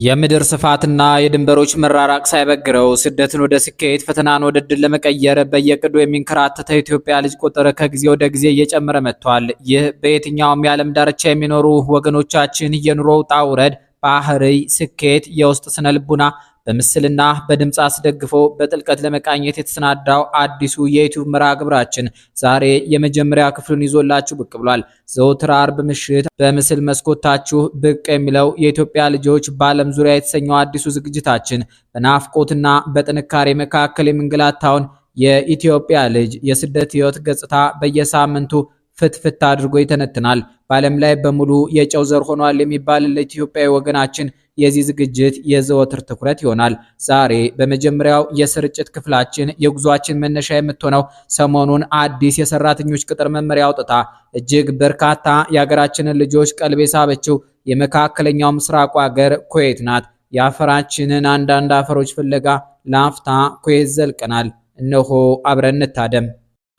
የምድር ስፋትና የድንበሮች መራራቅ ሳይበግረው ስደትን ወደ ስኬት ፈተናን ወደ ድል ለመቀየር በየቅዱ የሚንከራተተው የኢትዮጵያ ልጅ ቁጥር ከጊዜ ወደ ጊዜ እየጨመረ መጥቷል። ይህ በየትኛውም የዓለም ዳርቻ የሚኖሩ ወገኖቻችን የኑሮ ውጣ ውረድ፣ ባህሪ፣ ስኬት፣ የውስጥ ስነ ልቡና በምስልና በድምጽ አስደግፎ በጥልቀት ለመቃኘት የተሰናዳው አዲሱ የዩቲዩብ መርሃ ግብራችን ዛሬ የመጀመሪያ ክፍሉን ይዞላችሁ ብቅ ብሏል። ዘወትር አርብ ምሽት በምስል መስኮታችሁ ብቅ የሚለው የኢትዮጵያ ልጆች በዓለም ዙሪያ የተሰኘው አዲሱ ዝግጅታችን በናፍቆትና በጥንካሬ መካከል የሚንገላታውን የኢትዮጵያ ልጅ የስደት ህይወት ገጽታ በየሳምንቱ ፍትፍት አድርጎ ይተነትናል። በዓለም ላይ በሙሉ የጨው ዘር ሆኗል የሚባል ለኢትዮጵያዊ ወገናችን የዚህ ዝግጅት የዘወትር ትኩረት ይሆናል። ዛሬ በመጀመሪያው የስርጭት ክፍላችን የጉዟችን መነሻ የምትሆነው ሰሞኑን አዲስ የሰራተኞች ቅጥር መመሪያ አውጥታ እጅግ በርካታ የሀገራችንን ልጆች ቀልብ የሳበችው የመካከለኛው ምስራቁ ሀገር ኩዌት ናት። የአፈራችንን አንዳንድ አፈሮች ፍለጋ ላፍታ ኩዌት ዘልቀናል። እነሆ አብረን እንታደም።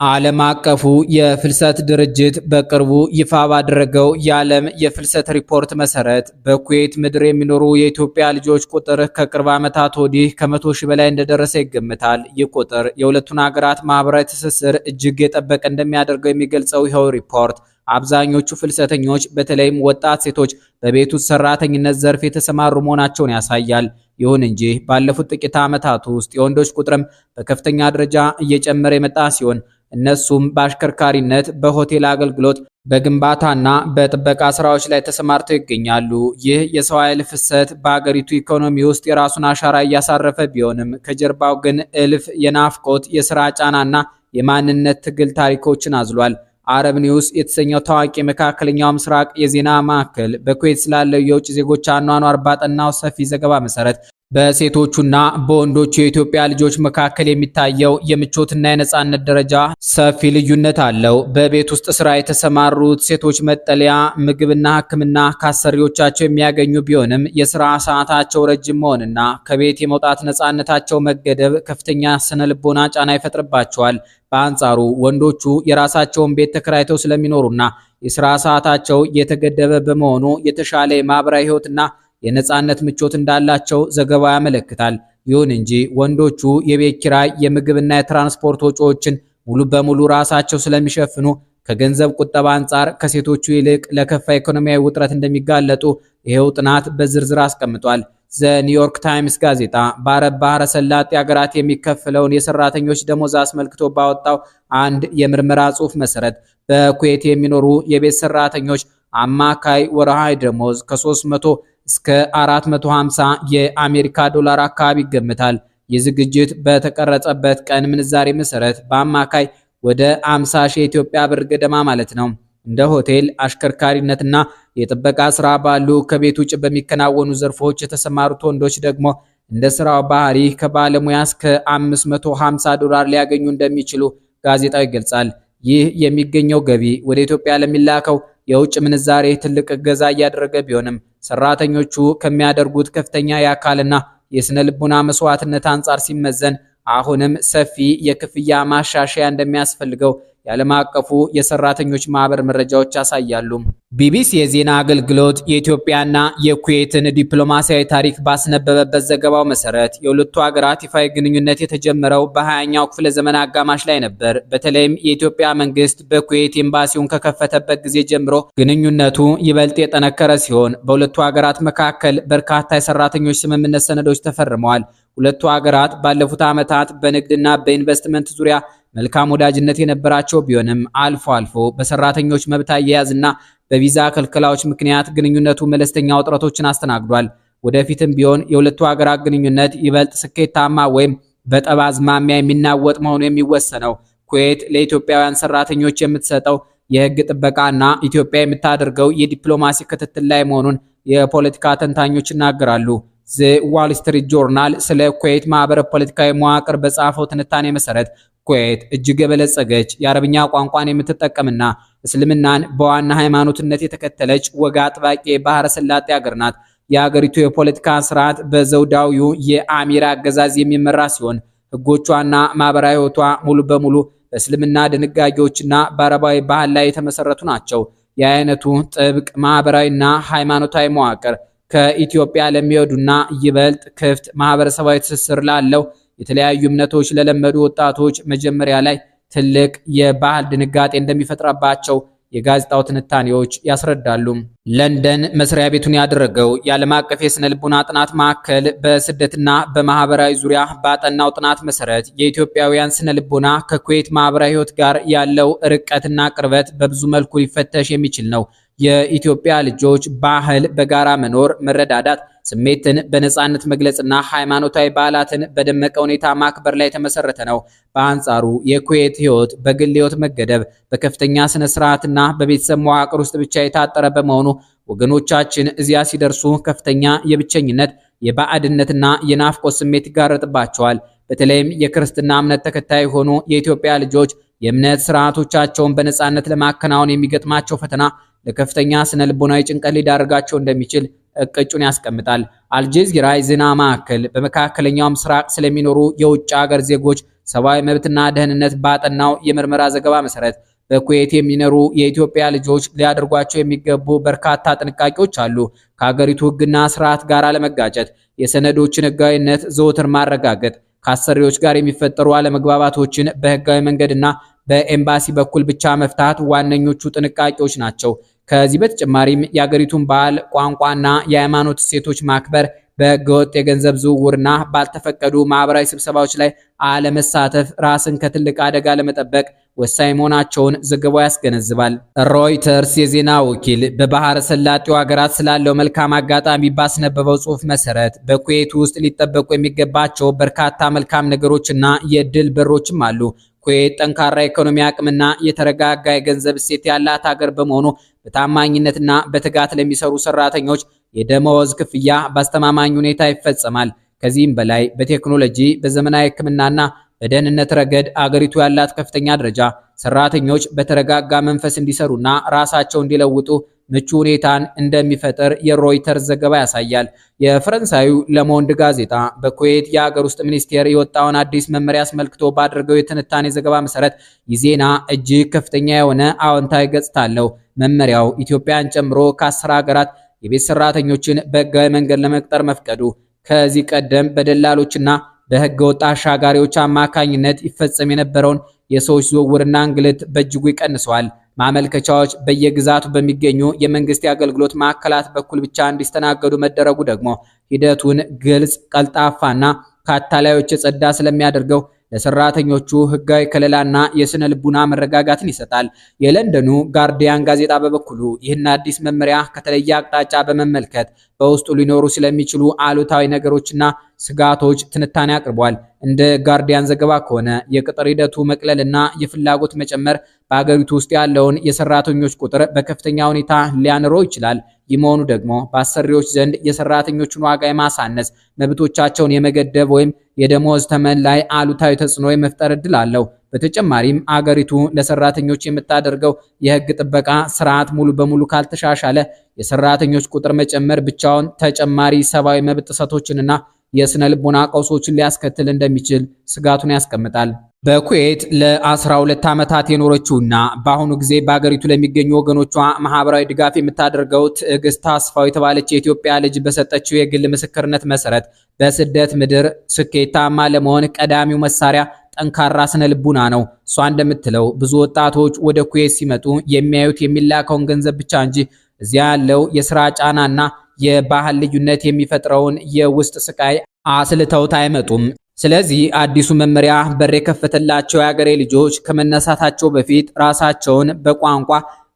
ዓለም አቀፉ የፍልሰት ድርጅት በቅርቡ ይፋ ባደረገው የዓለም የፍልሰት ሪፖርት መሰረት በኩዌት ምድር የሚኖሩ የኢትዮጵያ ልጆች ቁጥር ከቅርብ ዓመታት ወዲህ ከ100 ሺህ በላይ እንደደረሰ ይገምታል። ይህ ቁጥር የሁለቱን ሀገራት ማህበራዊ ትስስር እጅግ የጠበቀ እንደሚያደርገው የሚገልጸው ይኸው ሪፖርት አብዛኞቹ ፍልሰተኞች በተለይም ወጣት ሴቶች በቤት ውስጥ ሰራተኝነት ዘርፍ የተሰማሩ መሆናቸውን ያሳያል። ይሁን እንጂ ባለፉት ጥቂት ዓመታት ውስጥ የወንዶች ቁጥርም በከፍተኛ ደረጃ እየጨመረ የመጣ ሲሆን እነሱም በአሽከርካሪነት፣ በሆቴል አገልግሎት፣ በግንባታና በጥበቃ ስራዎች ላይ ተሰማርተው ይገኛሉ። ይህ የሰው ኃይል ፍሰት በአገሪቱ ኢኮኖሚ ውስጥ የራሱን አሻራ እያሳረፈ ቢሆንም ከጀርባው ግን እልፍ የናፍቆት የስራ ጫናና የማንነት ትግል ታሪኮችን አዝሏል። አረብ ኒውስ የተሰኘው ታዋቂ የመካከለኛው ምስራቅ የዜና ማዕከል በኩዌት ስላለው የውጭ ዜጎች አኗኗር ባጠናው ሰፊ ዘገባ መሰረት በሴቶቹና በወንዶቹ የኢትዮጵያ ልጆች መካከል የሚታየው የምቾትና የነጻነት ደረጃ ሰፊ ልዩነት አለው። በቤት ውስጥ ስራ የተሰማሩት ሴቶች መጠለያ፣ ምግብና ሕክምና ከአሰሪዎቻቸው የሚያገኙ ቢሆንም የስራ ሰዓታቸው ረጅም መሆንና ከቤት የመውጣት ነጻነታቸው መገደብ ከፍተኛ ስነ ልቦና ጫና ይፈጥርባቸዋል። በአንጻሩ ወንዶቹ የራሳቸውን ቤት ተከራይተው ስለሚኖሩና የስራ ሰዓታቸው የተገደበ በመሆኑ የተሻለ የማህበራዊ ህይወትና የነጻነት ምቾት እንዳላቸው ዘገባው ያመለክታል። ይሁን እንጂ ወንዶቹ የቤት ኪራይ፣ የምግብና የትራንስፖርት ወጪዎችን ሙሉ በሙሉ ራሳቸው ስለሚሸፍኑ ከገንዘብ ቁጠባ አንጻር ከሴቶቹ ይልቅ ለከፋ ኢኮኖሚያዊ ውጥረት እንደሚጋለጡ ይሄው ጥናት በዝርዝር አስቀምጧል። ዘ ኒውዮርክ ታይምስ ጋዜጣ በአረብ ባህረ ሰላጤ ሀገራት የሚከፈለውን የሰራተኞች ደሞዝ አስመልክቶ ባወጣው አንድ የምርመራ ጽሑፍ መሰረት በኩዌት የሚኖሩ የቤት ሰራተኞች አማካይ ወርሃዊ ደሞዝ ከ300 እስከ 450 የአሜሪካ ዶላር አካባቢ ይገምታል። የዝግጅት በተቀረጸበት ቀን ምንዛሬ መሰረት በአማካይ ወደ 50 ሺህ የኢትዮጵያ ብር ገደማ ማለት ነው። እንደ ሆቴል አሽከርካሪነትና የጥበቃ ስራ ባሉ ከቤት ውጭ በሚከናወኑ ዘርፎች የተሰማሩት ወንዶች ደግሞ እንደ ስራው ባህሪ ከባለሙያ እስከ 550 ዶላር ሊያገኙ እንደሚችሉ ጋዜጣው ይገልጻል። ይህ የሚገኘው ገቢ ወደ ኢትዮጵያ ለሚላከው የውጭ ምንዛሬ ትልቅ እገዛ እያደረገ ቢሆንም ሰራተኞቹ ከሚያደርጉት ከፍተኛ የአካልና የስነ ልቡና መስዋዕትነት አንጻር ሲመዘን አሁንም ሰፊ የክፍያ ማሻሻያ እንደሚያስፈልገው የዓለም አቀፉ የሰራተኞች ማህበር መረጃዎች ያሳያሉ። ቢቢሲ የዜና አገልግሎት የኢትዮጵያና የኩዌትን ዲፕሎማሲያዊ ታሪክ ባስነበበበት ዘገባው መሰረት የሁለቱ ሀገራት ይፋዊ ግንኙነት የተጀመረው በ20ኛው ክፍለ ዘመን አጋማሽ ላይ ነበር። በተለይም የኢትዮጵያ መንግስት በኩዌት ኤምባሲውን ከከፈተበት ጊዜ ጀምሮ ግንኙነቱ ይበልጥ የጠነከረ ሲሆን በሁለቱ ሀገራት መካከል በርካታ የሰራተኞች ስምምነት ሰነዶች ተፈርመዋል። ሁለቱ ሀገራት ባለፉት ዓመታት በንግድና በኢንቨስትመንት ዙሪያ መልካም ወዳጅነት የነበራቸው ቢሆንም አልፎ አልፎ በሰራተኞች መብት አያያዝና በቪዛ ክልከላዎች ምክንያት ግንኙነቱ መለስተኛ ውጥረቶችን አስተናግዷል። ወደፊትም ቢሆን የሁለቱ ሀገራት ግንኙነት ይበልጥ ስኬታማ ወይም በጠብ አዝማሚያ የሚናወጥ መሆኑ የሚወሰነው ኩዌት ለኢትዮጵያውያን ሰራተኞች የምትሰጠው የህግ ጥበቃና ኢትዮጵያ የምታደርገው የዲፕሎማሲ ክትትል ላይ መሆኑን የፖለቲካ ተንታኞች ይናገራሉ። ዘ ዋል ስትሪት ጆርናል ስለ ኩዌት ማህበረ ፖለቲካዊ መዋቅር በጻፈው ትንታኔ መሰረት ኩዌት እጅግ የበለጸገች የአረብኛ ቋንቋን የምትጠቀምና እስልምናን በዋና ሃይማኖትነት የተከተለች ወግ አጥባቂ የባህረ ሰላጤ ሀገር ናት። የሀገሪቱ የፖለቲካ ስርዓት በዘውዳዊው የአሚር አገዛዝ የሚመራ ሲሆን ህጎቿና ማህበራዊ ህይወቷ ሙሉ በሙሉ በእስልምና ድንጋጌዎችና በአረባዊ ባህል ላይ የተመሰረቱ ናቸው። የአይነቱ ጥብቅ ማህበራዊና ሃይማኖታዊ መዋቅር ከኢትዮጵያ ለሚወዱና ይበልጥ ክፍት ማህበረሰባዊ ትስስር ላለው የተለያዩ እምነቶች ለለመዱ ወጣቶች መጀመሪያ ላይ ትልቅ የባህል ድንጋጤ እንደሚፈጥራባቸው የጋዜጣው ትንታኔዎች ያስረዳሉ። ለንደን መስሪያ ቤቱን ያደረገው የዓለም አቀፍ የስነ ልቦና ጥናት ማዕከል በስደትና በማህበራዊ ዙሪያ ባጠናው ጥናት መሰረት የኢትዮጵያውያን ስነ ልቦና ከኩዌት ማህበራዊ ህይወት ጋር ያለው ርቀትና ቅርበት በብዙ መልኩ ሊፈተሽ የሚችል ነው። የኢትዮጵያ ልጆች ባህል በጋራ መኖር፣ መረዳዳት፣ ስሜትን በነፃነት መግለጽና ሃይማኖታዊ በዓላትን በደመቀ ሁኔታ ማክበር ላይ የተመሰረተ ነው። በአንጻሩ የኩዌት ህይወት በግል ህይወት መገደብ፣ በከፍተኛ ስነ ስርዓትና በቤተሰብ መዋቅር ውስጥ ብቻ የታጠረ በመሆኑ ወገኖቻችን እዚያ ሲደርሱ ከፍተኛ የብቸኝነት፣ የባዕድነትና የናፍቆት ስሜት ይጋረጥባቸዋል። በተለይም የክርስትና እምነት ተከታይ የሆኑ የኢትዮጵያ ልጆች የእምነት ስርዓቶቻቸውን በነፃነት ለማከናወን የሚገጥማቸው ፈተና ለከፍተኛ ስነ ልቦናዊ ጭንቀት ሊዳርጋቸው እንደሚችል እቅጩን ያስቀምጣል። አልጀዚራ የዜና ማዕከል በመካከለኛው ምስራቅ ስለሚኖሩ የውጭ ሀገር ዜጎች ሰብአዊ መብትና ደህንነት ባጠናው የምርመራ ዘገባ መሰረት በኩዌት የሚኖሩ የኢትዮጵያ ልጆች ሊያደርጓቸው የሚገቡ በርካታ ጥንቃቄዎች አሉ። ከሀገሪቱ ሕግና ስርዓት ጋር አለመጋጨት፣ የሰነዶችን ሕጋዊነት ዘወትር ማረጋገጥ፣ ከአሰሪዎች ጋር የሚፈጠሩ አለመግባባቶችን በህጋዊ መንገድና በኤምባሲ በኩል ብቻ መፍታት ዋነኞቹ ጥንቃቄዎች ናቸው። ከዚህ በተጨማሪም የአገሪቱን ባህል፣ ቋንቋና የሃይማኖት እሴቶች ማክበር፣ በህገወጥ የገንዘብ ዝውውርና ባልተፈቀዱ ማህበራዊ ስብሰባዎች ላይ አለመሳተፍ ራስን ከትልቅ አደጋ ለመጠበቅ ወሳኝ መሆናቸውን ዘገባው ያስገነዝባል። ሮይተርስ የዜና ወኪል በባህረ ሰላጤው ሀገራት ስላለው መልካም አጋጣሚ ባስነበበው ጽሑፍ መሰረት በኩዌት ውስጥ ሊጠበቁ የሚገባቸው በርካታ መልካም ነገሮችና የድል በሮችም አሉ። ኩዌት ጠንካራ ኢኮኖሚ አቅምና የተረጋጋ የገንዘብ እሴት ያላት ሀገር በመሆኑ በታማኝነትና በትጋት ለሚሰሩ ሰራተኞች የደመወዝ ክፍያ በአስተማማኝ ሁኔታ ይፈጸማል። ከዚህም በላይ በቴክኖሎጂ፣ በዘመናዊ ሕክምናና በደህንነት ረገድ አገሪቱ ያላት ከፍተኛ ደረጃ ሰራተኞች በተረጋጋ መንፈስ እንዲሰሩና ራሳቸው እንዲለውጡ ምቹ ሁኔታን እንደሚፈጥር የሮይተርስ ዘገባ ያሳያል። የፈረንሳዩ ለሞንድ ጋዜጣ በኩዌት የሀገር ውስጥ ሚኒስቴር የወጣውን አዲስ መመሪያ አስመልክቶ ባደረገው የትንታኔ ዘገባ መሰረት ይህ ዜና እጅግ ከፍተኛ የሆነ አዎንታዊ ገጽታ አለው። መመሪያው ኢትዮጵያን ጨምሮ ከ10 ሀገራት የቤት ሰራተኞችን በህጋዊ መንገድ ለመቅጠር መፍቀዱ ከዚህ ቀደም በደላሎችና በህገ ወጥ አሻጋሪዎች አማካኝነት ይፈጸም የነበረውን የሰዎች ዝውውርና እንግልት በእጅጉ ይቀንሰዋል። ማመልከቻዎች በየግዛቱ በሚገኙ የመንግስት የአገልግሎት ማዕከላት በኩል ብቻ እንዲስተናገዱ መደረጉ ደግሞ ሂደቱን ግልጽ፣ ቀልጣፋና ከአታላዮች የጸዳ ስለሚያደርገው ለሰራተኞቹ ህጋዊ ከለላና የስነ ልቡና መረጋጋትን ይሰጣል። የለንደኑ ጋርዲያን ጋዜጣ በበኩሉ ይህን አዲስ መመሪያ ከተለየ አቅጣጫ በመመልከት በውስጡ ሊኖሩ ስለሚችሉ አሉታዊ ነገሮችና ስጋቶች ትንታኔ አቅርቧል። እንደ ጋርዲያን ዘገባ ከሆነ የቅጥር ሂደቱ መቅለልና የፍላጎት መጨመር በአገሪቱ ውስጥ ያለውን የሰራተኞች ቁጥር በከፍተኛ ሁኔታ ሊያንረው ይችላል። ይህ መሆኑ ደግሞ በአሰሪዎች ዘንድ የሰራተኞችን ዋጋ የማሳነስ፣ መብቶቻቸውን የመገደብ ወይም የደሞዝ ተመን ላይ አሉታዊ ተጽዕኖ የመፍጠር እድል አለው። በተጨማሪም አገሪቱ ለሰራተኞች የምታደርገው የህግ ጥበቃ ስርዓት ሙሉ በሙሉ ካልተሻሻለ የሰራተኞች ቁጥር መጨመር ብቻውን ተጨማሪ ሰብአዊ መብት ጥሰቶችንና የስነ ልቦና ቀውሶችን ሊያስከትል እንደሚችል ስጋቱን ያስቀምጣል። በኩዌት ለ12 ዓመታት የኖረችውና በአሁኑ ጊዜ በአገሪቱ ለሚገኙ ወገኖቿ ማህበራዊ ድጋፍ የምታደርገው ትዕግስት አስፋው የተባለች የኢትዮጵያ ልጅ በሰጠችው የግል ምስክርነት መሰረት በስደት ምድር ስኬታማ ለመሆን ቀዳሚው መሳሪያ ጠንካራ ስነ ልቡና ነው። እሷ እንደምትለው ብዙ ወጣቶች ወደ ኩዌት ሲመጡ የሚያዩት የሚላከውን ገንዘብ ብቻ እንጂ እዚያ ያለው የስራ ጫናና የባህል ልዩነት የሚፈጥረውን የውስጥ ስቃይ አስልተውት አይመጡም። ስለዚህ አዲሱ መመሪያ በር የከፈተላቸው የአገሬ ልጆች ከመነሳታቸው በፊት ራሳቸውን በቋንቋ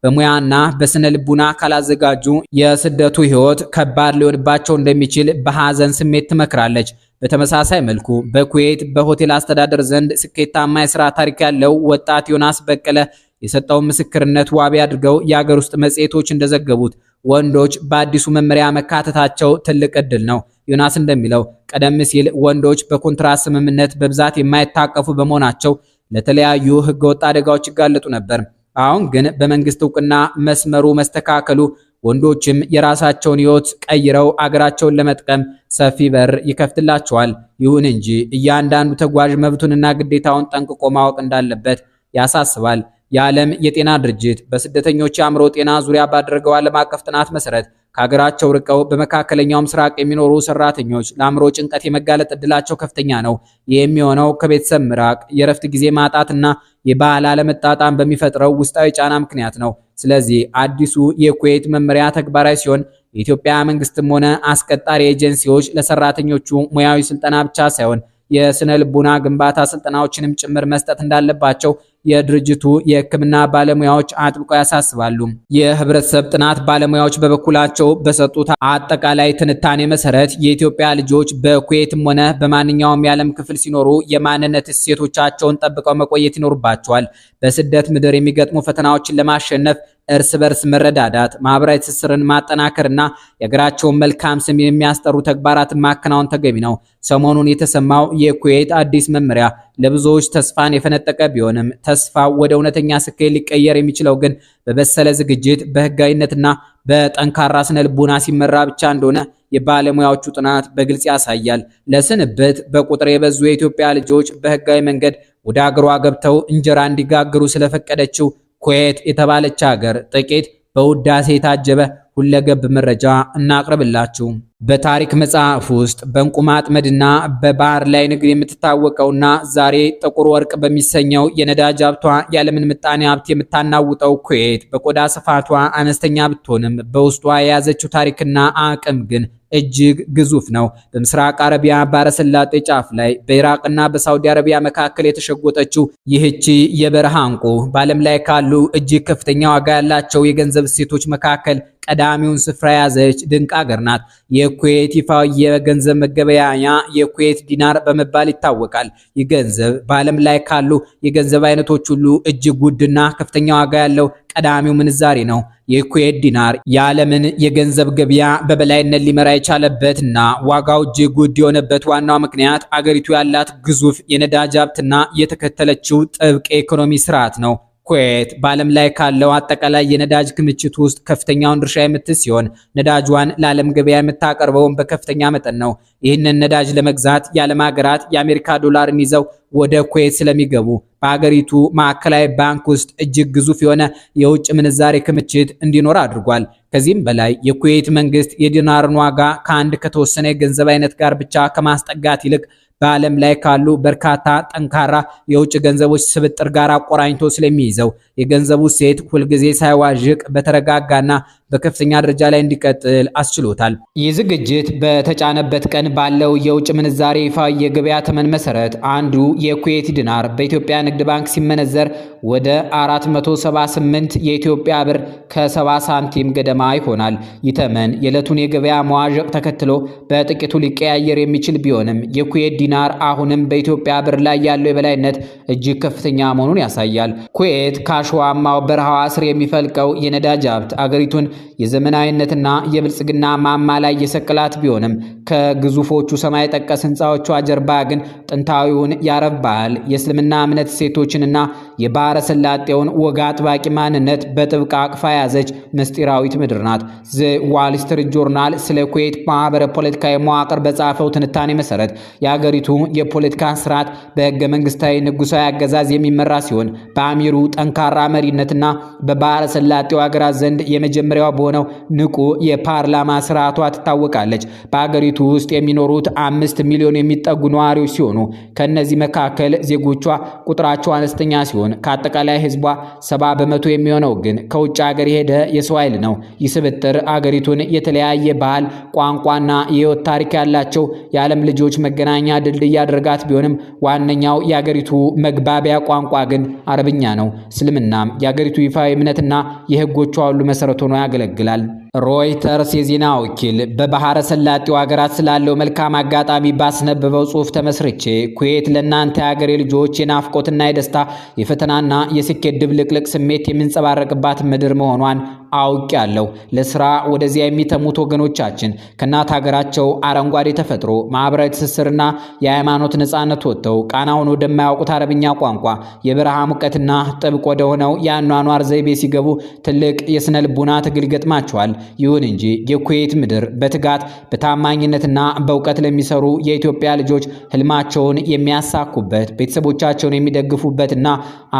በሙያና በስነ ልቡና ካላዘጋጁ የስደቱ ህይወት ከባድ ሊሆንባቸው እንደሚችል በሐዘን ስሜት ትመክራለች። በተመሳሳይ መልኩ በኩዌት በሆቴል አስተዳደር ዘንድ ስኬታማ የሥራ ታሪክ ያለው ወጣት ዮናስ በቀለ የሰጠውን ምስክርነት ዋቢ አድርገው የአገር ውስጥ መጽሔቶች እንደዘገቡት ወንዶች በአዲሱ መመሪያ መካተታቸው ትልቅ ዕድል ነው። ዮናስ እንደሚለው ቀደም ሲል ወንዶች በኮንትራት ስምምነት በብዛት የማይታቀፉ በመሆናቸው ለተለያዩ ህገወጥ አደጋዎች ይጋለጡ ነበር። አሁን ግን በመንግስት እውቅና መስመሩ መስተካከሉ ወንዶችም የራሳቸውን ህይወት ቀይረው አገራቸውን ለመጥቀም ሰፊ በር ይከፍትላቸዋል። ይሁን እንጂ እያንዳንዱ ተጓዥ መብቱንና ግዴታውን ጠንቅቆ ማወቅ እንዳለበት ያሳስባል። የዓለም የጤና ድርጅት በስደተኞች የአእምሮ ጤና ዙሪያ ባደረገው ዓለም አቀፍ ጥናት መሰረት ከሀገራቸው ርቀው በመካከለኛው ምስራቅ የሚኖሩ ሰራተኞች ለአእምሮ ጭንቀት የመጋለጥ እድላቸው ከፍተኛ ነው። ይህ የሚሆነው ከቤተሰብ ምራቅ፣ የእረፍት ጊዜ ማጣትና የባህል አለመጣጣም በሚፈጥረው ውስጣዊ ጫና ምክንያት ነው። ስለዚህ አዲሱ የኩዌት መመሪያ ተግባራዊ ሲሆን የኢትዮጵያ መንግስትም ሆነ አስቀጣሪ ኤጀንሲዎች ለሰራተኞቹ ሙያዊ ስልጠና ብቻ ሳይሆን የስነ ልቦና ግንባታ ስልጠናዎችንም ጭምር መስጠት እንዳለባቸው የድርጅቱ የሕክምና ባለሙያዎች አጥብቀው ያሳስባሉ። የህብረተሰብ ጥናት ባለሙያዎች በበኩላቸው በሰጡት አጠቃላይ ትንታኔ መሰረት የኢትዮጵያ ልጆች በኩዌትም ሆነ በማንኛውም የዓለም ክፍል ሲኖሩ የማንነት እሴቶቻቸውን ጠብቀው መቆየት ይኖርባቸዋል። በስደት ምድር የሚገጥሙ ፈተናዎችን ለማሸነፍ እርስ በርስ መረዳዳት፣ ማህበራዊ ትስስርን ማጠናከርና የሀገራቸውን መልካም ስም የሚያስጠሩ ተግባራትን ማከናወን ተገቢ ነው። ሰሞኑን የተሰማው የኩዌት አዲስ መመሪያ ለብዙዎች ተስፋን የፈነጠቀ ቢሆንም ተስፋው ወደ እውነተኛ ስኬት ሊቀየር የሚችለው ግን በበሰለ ዝግጅት፣ በህጋዊነትና በጠንካራ ስነ ልቦና ሲመራ ብቻ እንደሆነ የባለሙያዎቹ ጥናት በግልጽ ያሳያል። ለስንብት በቁጥር የበዙ የኢትዮጵያ ልጆች በህጋዊ መንገድ ወደ አገሯ ገብተው እንጀራ እንዲጋግሩ ስለፈቀደችው ኩዌት የተባለች ሀገር ጥቂት በውዳሴ የታጀበ ሁለገብ መረጃ እናቅርብላችሁ። በታሪክ መጽሐፍ ውስጥ በእንቁ ማጥመድና በባህር ላይ ንግድ የምትታወቀውና ዛሬ ጥቁር ወርቅ በሚሰኘው የነዳጅ ሀብቷ የዓለምን ምጣኔ ሀብት የምታናውጠው ኩዌት በቆዳ ስፋቷ አነስተኛ ብትሆንም በውስጧ የያዘችው ታሪክና አቅም ግን እጅግ ግዙፍ ነው። በምስራቅ አረቢያ ባህረ ሰላጤ ጫፍ ላይ በኢራቅና በሳውዲ አረቢያ መካከል የተሸጎጠችው ይህቺ የበረሃ እንቁ በዓለም ላይ ካሉ እጅግ ከፍተኛ ዋጋ ያላቸው የገንዘብ እሴቶች መካከል ቀዳሚውን ስፍራ የያዘች ድንቅ ሀገር ናት። የኩዌት ይፋዊ የገንዘብ መገበያያ የኩዌት ዲናር በመባል ይታወቃል። ይህ ገንዘብ በዓለም ላይ ካሉ የገንዘብ አይነቶች ሁሉ እጅግ ውድና ከፍተኛ ዋጋ ያለው ቀዳሚው ምንዛሬ ነው። የኩዌት ዲናር የዓለምን የገንዘብ ገበያ በበላይነት ሊመራ የቻለበትና ዋጋው እጅግ ውድ የሆነበት ዋናው ምክንያት አገሪቱ ያላት ግዙፍ የነዳጅ ሀብትና የተከተለችው ጥብቅ የኢኮኖሚ ስርዓት ነው። ኩዌት በዓለም ላይ ካለው አጠቃላይ የነዳጅ ክምችት ውስጥ ከፍተኛውን ድርሻ የምትይዝ ሲሆን ነዳጇን ለዓለም ገበያ የምታቀርበውን በከፍተኛ መጠን ነው። ይህንን ነዳጅ ለመግዛት የዓለም ሀገራት የአሜሪካ ዶላርን ይዘው ወደ ኩዌት ስለሚገቡ በሀገሪቱ ማዕከላዊ ባንክ ውስጥ እጅግ ግዙፍ የሆነ የውጭ ምንዛሬ ክምችት እንዲኖር አድርጓል። ከዚህም በላይ የኩዌት መንግስት የዲናርን ዋጋ ከአንድ ከተወሰነ የገንዘብ አይነት ጋር ብቻ ከማስጠጋት ይልቅ በዓለም ላይ ካሉ በርካታ ጠንካራ የውጭ ገንዘቦች ስብጥር ጋር አቆራኝቶ ስለሚይዘው የገንዘቡ ሴት ሁልጊዜ ሳይዋዥቅ በተረጋጋና በከፍተኛ ደረጃ ላይ እንዲቀጥል አስችሎታል። ይህ ዝግጅት በተጫነበት ቀን ባለው የውጭ ምንዛሬ ይፋ የገበያ ተመን መሰረት አንዱ የኩዌት ዲናር በኢትዮጵያ ንግድ ባንክ ሲመነዘር ወደ 478 የኢትዮጵያ ብር ከ70 ሳንቲም ገደማ ይሆናል። ይህ ተመን የዕለቱን የገበያ መዋዠቅ ተከትሎ በጥቂቱ ሊቀያየር የሚችል ቢሆንም የኩዌት ዲናር አሁንም በኢትዮጵያ ብር ላይ ያለው የበላይነት እጅግ ከፍተኛ መሆኑን ያሳያል። ኩዌት ከአሸዋማው በረሃዋ ስር የሚፈልቀው የነዳጅ ሀብት አገሪቱን የዘመናዊነትና የብልጽግና ማማ ላይ የሰቀላት ቢሆንም ከግዙፎቹ ሰማይ ጠቀስ ህንፃዎቿ ጀርባ ግን ጥንታዊውን የአረብ ባህል፣ የእስልምና እምነት እሴቶችንና የባህረ ሰላጤውን ወግ አጥባቂ ማንነት በጥብቅ አቅፋ የያዘች ምስጢራዊት ምድር ናት። ዘ ዋል ስትሪት ጆርናል ስለ ኩዌት ማህበረ ፖለቲካዊ መዋቅር በጻፈው ትንታኔ መሰረት የሀገሪቱ የፖለቲካ ስርዓት በህገ መንግስታዊ ንጉሳዊ አገዛዝ የሚመራ ሲሆን በአሚሩ ጠንካራ መሪነትና በባህረ ሰላጤው ሀገራት ዘንድ የመጀመሪያው በሆነው ንቁ የፓርላማ ስርዓቷ ትታወቃለች። በሀገሪቱ ውስጥ የሚኖሩት 5 ሚሊዮን የሚጠጉ ነዋሪዎች ሲሆኑ ከነዚህ መካከል ዜጎቿ ቁጥራቸው አነስተኛ ሲሆን ከአጠቃላይ ህዝቧ 70 በመቶ የሚሆነው ግን ከውጭ ሀገር የሄደ የሰው ኃይል ነው። ይህ ስብጥር አገሪቱን የተለያየ ባህል፣ ቋንቋና የህይወት ታሪክ ያላቸው የዓለም ልጆች መገናኛ ድልድይ ያደርጋት ቢሆንም ዋነኛው የአገሪቱ መግባቢያ ቋንቋ ግን አረብኛ ነው። እስልምናም የአገሪቱ ይፋዊ እምነትና የህጎቿ ሁሉ መሰረት ሆኖ ያገለግላል። ሮይተርስ የዜና ወኪል በባህረ ሰላጤው ሀገራት ስላለው መልካም አጋጣሚ ባስነበበው ጽሑፍ ተመስርቼ ኩዌት ለእናንተ የሀገሬ ልጆች የናፍቆትና የደስታ የፈተናና የስኬት ድብልቅልቅ ስሜት የሚንጸባረቅባት ምድር መሆኗን አውቄያለሁ። ለስራ ወደዚያ የሚተሙት ወገኖቻችን ከእናት ሀገራቸው አረንጓዴ ተፈጥሮ፣ ማህበራዊ ትስስርና የሃይማኖት ነጻነት ወጥተው ቃናውን ወደማያውቁት አረብኛ ቋንቋ፣ የበረሃ ሙቀትና ጥብቅ ወደሆነው የአኗኗር ዘይቤ ሲገቡ ትልቅ የስነ ልቡና ትግል ይገጥማቸዋል። ይሁን እንጂ የኩዌት ምድር በትጋት በታማኝነትና በእውቀት ለሚሰሩ የኢትዮጵያ ልጆች ህልማቸውን የሚያሳኩበት፣ ቤተሰቦቻቸውን የሚደግፉበትና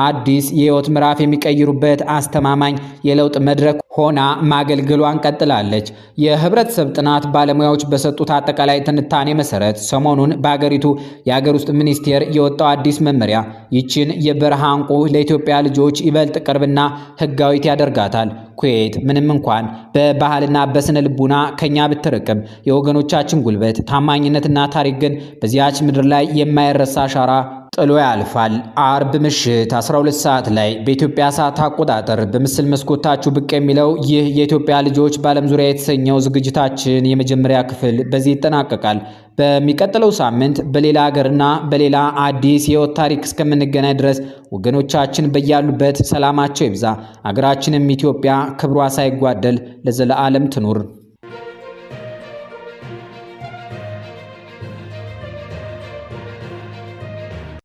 አዲስ የህይወት ምዕራፍ የሚቀይሩበት አስተማማኝ የለውጥ መድረክ ሆና ማገልገሏን ቀጥላለች። የህብረተሰብ ጥናት ባለሙያዎች በሰጡት አጠቃላይ ትንታኔ መሰረት ሰሞኑን በአገሪቱ የሀገር ውስጥ ሚኒስቴር የወጣው አዲስ መመሪያ ይችን የበረሃ እንቁ ለኢትዮጵያ ልጆች ይበልጥ ቅርብና ህጋዊት ያደርጋታል። ኩዌት ምንም እንኳን በባህልና በስነ ልቡና ከኛ ብትርቅም የወገኖቻችን ጉልበት፣ ታማኝነትና ታሪክ ግን በዚያች ምድር ላይ የማይረሳ አሻራ ጥሎ ያልፋል። አርብ ምሽት 12 ሰዓት ላይ በኢትዮጵያ ሰዓት አቆጣጠር በምስል መስኮታችሁ ብቅ የሚለው ይህ የኢትዮጵያ ልጆች በዓለም ዙሪያ የተሰኘው ዝግጅታችን የመጀመሪያ ክፍል በዚህ ይጠናቀቃል። በሚቀጥለው ሳምንት በሌላ ሀገርና በሌላ አዲስ የህይወት ታሪክ እስከምንገናኝ ድረስ ወገኖቻችን በያሉበት ሰላማቸው ይብዛ። ሀገራችንም ኢትዮጵያ ክብሯ ሳይጓደል ለዘለዓለም ትኑር።